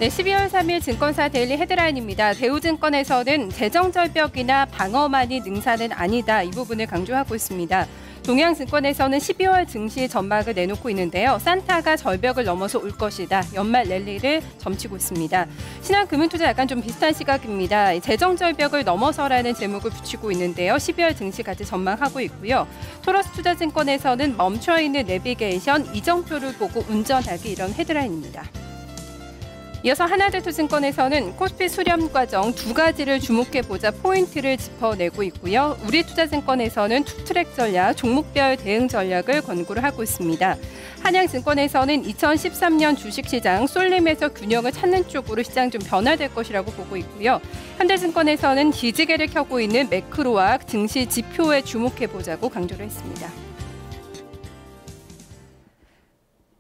네, 12월 3일 증권사 데일리 헤드라인입니다. 대우증권에서는 재정절벽이나 방어만이 능사는 아니다. 이 부분을 강조하고 있습니다. 동양증권에서는 12월 증시 전망을 내놓고 있는데요. 산타가 절벽을 넘어서 올 것이다. 연말 랠리를 점치고 있습니다. 신한금융투자 약간 좀 비슷한 시각입니다. 재정절벽을 넘어서라는 제목을 붙이고 있는데요. 12월 증시 같이 전망하고 있고요. 토러스투자증권에서는 멈춰있는 내비게이션, 이정표를 보고 운전하기, 이런 헤드라인입니다. 이어서 하나대투증권에서는 코스피 수렴 과정 두 가지를 주목해보자 포인트를 짚어내고 있고요. 우리투자증권에서는 투트랙 전략, 종목별 대응 전략을 권고를 하고 있습니다. 한양증권에서는 2013년 주식시장 쏠림에서 균형을 찾는 쪽으로 시장 좀 변화될 것이라고 보고 있고요. 현대증권에서는 기지개를 켜고 있는 매크로와 증시 지표에 주목해보자고 강조를 했습니다.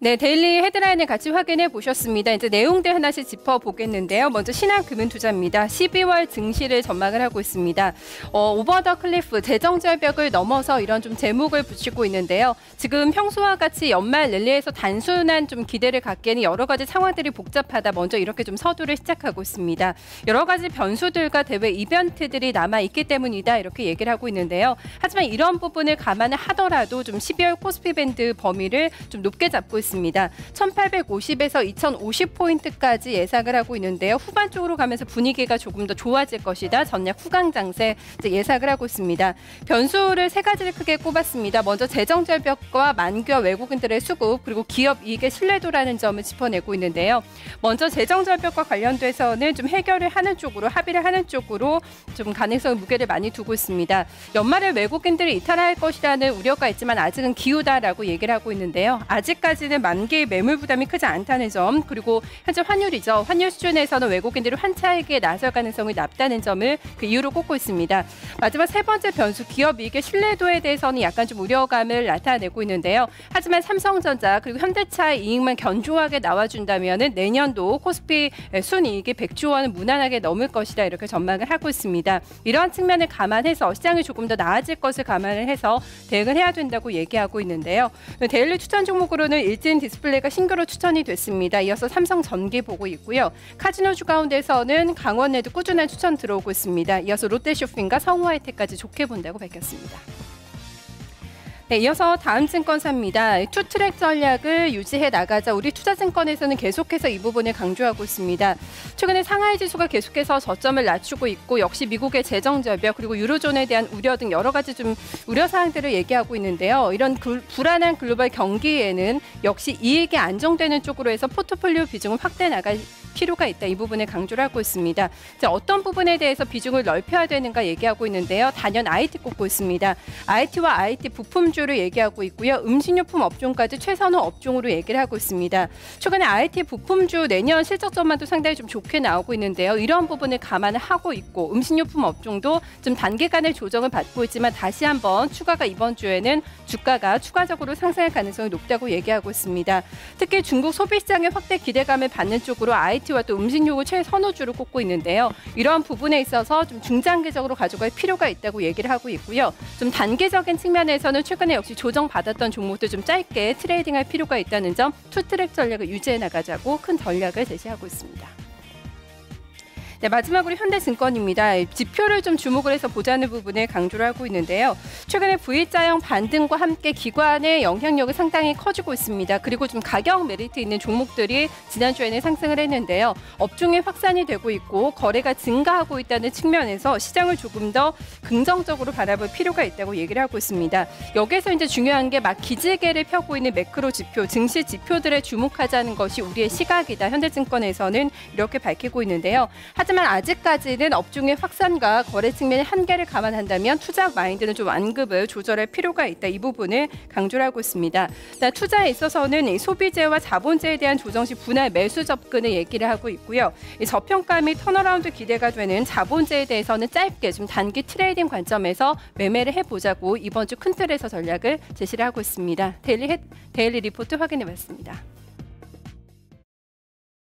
네, 데일리 헤드라인을 같이 확인해 보셨습니다. 이제 내용들 하나씩 짚어보겠는데요. 먼저 신한금융투자입니다. 12월 증시를 전망을 하고 있습니다. 오버 더 클리프, 재정절벽을 넘어서 이런 좀 제목을 붙이고 있는데요. 지금 평소와 같이 연말 랠리에서 단순한 좀 기대를 갖기에는 여러 가지 상황들이 복잡하다. 먼저 이렇게 좀 서두를 시작하고 있습니다. 여러 가지 변수들과 대외 이벤트들이 남아있기 때문이다. 이렇게 얘기를 하고 있는데요. 하지만 이런 부분을 감안을 하더라도 좀 12월 코스피 밴드 범위를 좀 높게 잡고 있습니다. 1850에서 2050포인트까지 예상을 하고 있는데요. 후반 쪽으로 가면서 분위기가 조금 더 좋아질 것이다. 전략 후강 장세 예상을 하고 있습니다. 변수를 세 가지를 크게 꼽았습니다. 먼저 재정절벽과 만기와 외국인들의 수급, 그리고 기업 이익의 신뢰도라는 점을 짚어내고 있는데요. 먼저 재정절벽과 관련돼서는 좀 해결을 하는 쪽으로, 합의를 하는 쪽으로 좀 가능성 무게를 많이 두고 있습니다. 연말에 외국인들이 이탈할 것이라는 우려가 있지만 아직은 기우다라고 얘기를 하고 있는데요. 아직까지는 만기 매물 부담이 크지 않다는 점, 그리고 현재 환율이죠. 환율 수준에서는 외국인들이 환차익에 나설 가능성이 낮다는 점을 그 이유로 꼽고 있습니다. 마지막 세 번째 변수, 기업 이익의 신뢰도에 대해서는 약간 좀 우려감을 나타내고 있는데요. 하지만 삼성전자 그리고 현대차의 이익만 견조하게 나와준다면 내년도 코스피 순이익이 100조 원을 무난하게 넘을 것이다. 이렇게 전망을 하고 있습니다. 이러한 측면을 감안해서 시장이 조금 더 나아질 것을 감안을 해서 대응을 해야 된다고 얘기하고 있는데요. 데일리 추천 종목으로는 일진 디스플레이가 신규로 추천이 됐습니다. 이어서 삼성전기 보고 있고요. 카지노주 가운데서는 강원에도 꾸준한 추천 들어오고 있습니다. 이어서 롯데쇼핑과 성우하이텍까지 좋게 본다고 밝혔습니다. 네, 이어서 다음 증권사입니다. 투트랙 전략을 유지해 나가자. 우리투자증권에서는 계속해서 이 부분을 강조하고 있습니다. 최근에 상하이 지수가 계속해서 저점을 낮추고 있고, 역시 미국의 재정절벽 그리고 유로존에 대한 우려 등 여러 가지 좀 우려 사항들을 얘기하고 있는데요. 이런 불안한 글로벌 경기에는 역시 이익이 안정되는 쪽으로 해서 포트폴리오 비중을 확대해 나갈 필요가 있다. 이 부분을 강조를 하고 있습니다. 자, 어떤 부분에 대해서 비중을 넓혀야 되는가 얘기하고 있는데요. 단연 IT 꼽고 있습니다. IT와 IT 부품주를 얘기하고 있고요. 음식료품 업종까지 최선호 업종으로 얘기를 하고 있습니다. 최근에 IT 부품주 내년 실적 전망도 상당히 좀 좋게 나오고 있는데요. 이런 부분을 감안을 하고 있고, 음식료품 업종도 좀 단기간의 조정을 받고 있지만 다시 한번 추가가 이번 주에는 주가가 추가적으로 상승할 가능성이 높다고 얘기하고 있습니다. 특히 중국 소비시장의 확대 기대감을 받는 쪽으로 IT와 또 음식료를 최선호주로 꼽고 있는데요. 이러한 부분에 있어서 좀 중장기적으로 가져갈 필요가 있다고 얘기를 하고 있고요. 좀 단기적인 측면에서는 최근에 역시 조정받았던 종목들 좀 짧게 트레이딩할 필요가 있다는 점, 투트랙 전략을 유지해 나가자고 큰 전략을 제시하고 있습니다. 네, 마지막으로 현대증권입니다. 지표를 좀 주목을 해서 보자는 부분에 강조를 하고 있는데요. 최근에 V자형 반등과 함께 기관의 영향력이 상당히 커지고 있습니다. 그리고 좀 가격 메리트 있는 종목들이 지난주에는 상승을 했는데요. 업종에 확산이 되고 있고 거래가 증가하고 있다는 측면에서 시장을 조금 더 긍정적으로 바라볼 필요가 있다고 얘기를 하고 있습니다. 여기에서 이제 중요한 게 막 기지개를 펴고 있는 매크로 지표, 증시 지표들에 주목하자는 것이 우리의 시각이다. 현대증권에서는 이렇게 밝히고 있는데요. 하지만 아직까지는 업종의 확산과 거래 측면의 한계를 감안한다면 투자 마인드는 좀 완급을 조절할 필요가 있다. 이 부분을 강조를 하고 있습니다. 투자에 있어서는 소비재와 자본재에 대한 조정 시 분할 매수 접근을 얘기를 하고 있고요. 저평가 및 턴어라운드 기대가 되는 자본재에 대해서는 짧게 좀 단기 트레이딩 관점에서 매매를 해보자고 이번 주 큰 틀에서 전략을 제시를 하고 있습니다. 데일리 리포트 확인해봤습니다.